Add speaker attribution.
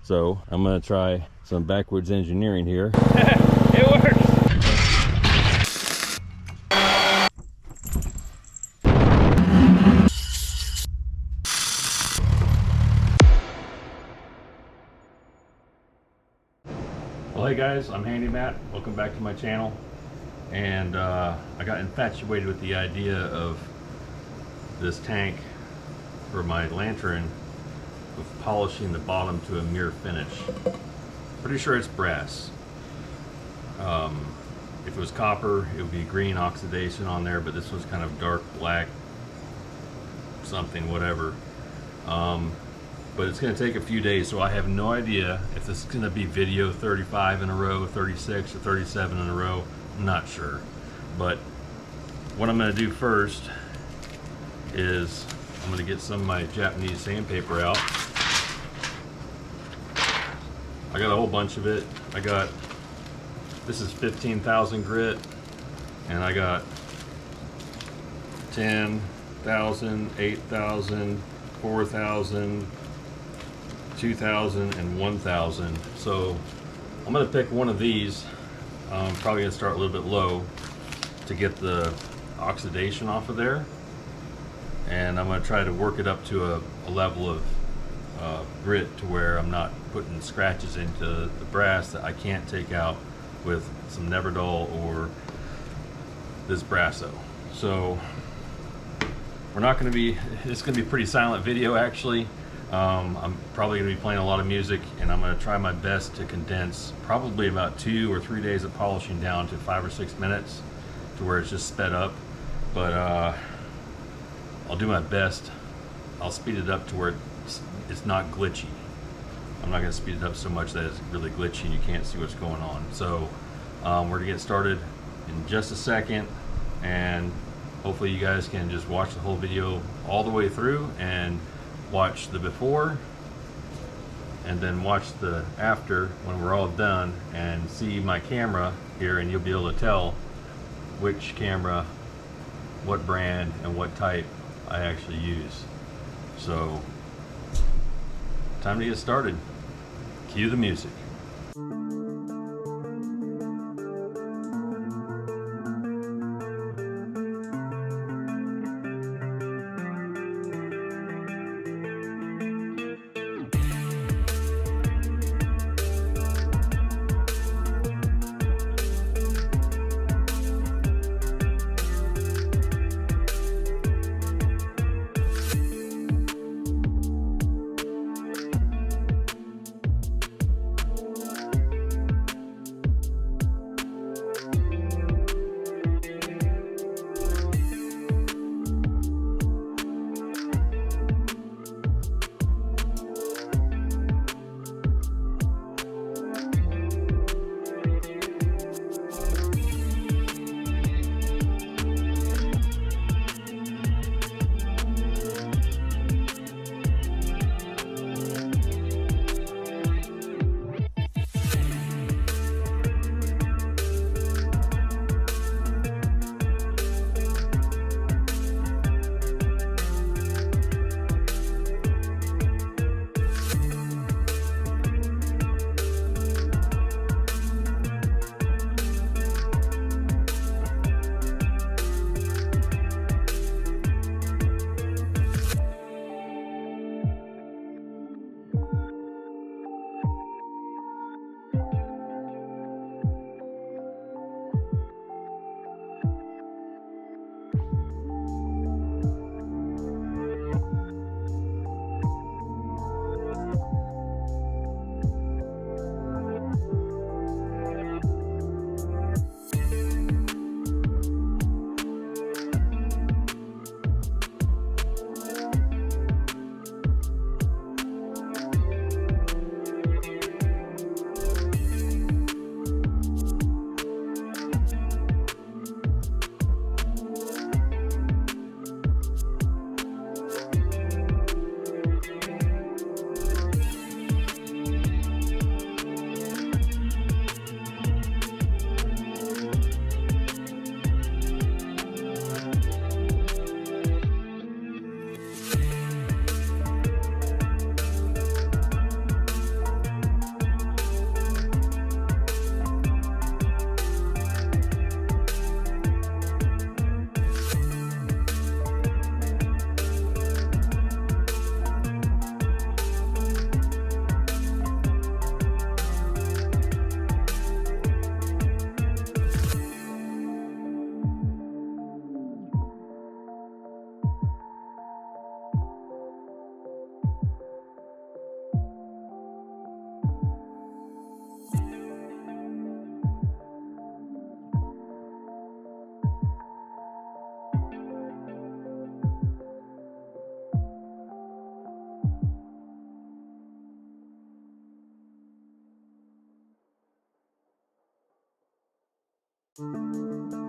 Speaker 1: So I'm gonna try some backwards engineering here.
Speaker 2: It works.
Speaker 1: Well, hey guys, I'm Handy Matt. Welcome back to my channel. And I got infatuated with the idea of this tank for my lantern with polishing the bottom to a mirror finish. Pretty sure it's brass. If it was copper, it would be green oxidation on there, but this was kind of dark black something, whatever. But it's going to take a few days, so I have no idea if this is going to be video 35 in a row, 36 or 37 in a row. I'm not sure. But what I'm going to do first is I'm going to get some of my Japanese sandpaper out. I got a whole bunch of it. This is 15,000 grit, and I got 10,000, 8,000, 4,000, 2,000, and 1,000. So I'm going to pick one of these. I'm probably going to start a little bit low to get the oxidation off of there, and I'm going to try to work it up to a level of grit to where I'm not putting scratches into the brass that I can't take out with some Neverdull or this Brasso. So we're not going to be, it's going to be a pretty silent video actually. I'm probably going to be playing a lot of music, and I'm going to try my best to condense probably about 2 or 3 days of polishing down to 5 or 6 minutes to where it's just sped up. But I'll do my best. I'll speed it up to where it's not glitchy. I'm not going to speed it up so much that it's really glitchy and you can't see what's going on. So we're going to get started in just a second, and hopefully you guys can just watch the whole video all the way through and watch the before and then watch the after when we're all done, and see my camera here, and you'll be able to tell which camera, what brand and what type I actually use. So time to get started. Cue the music. you.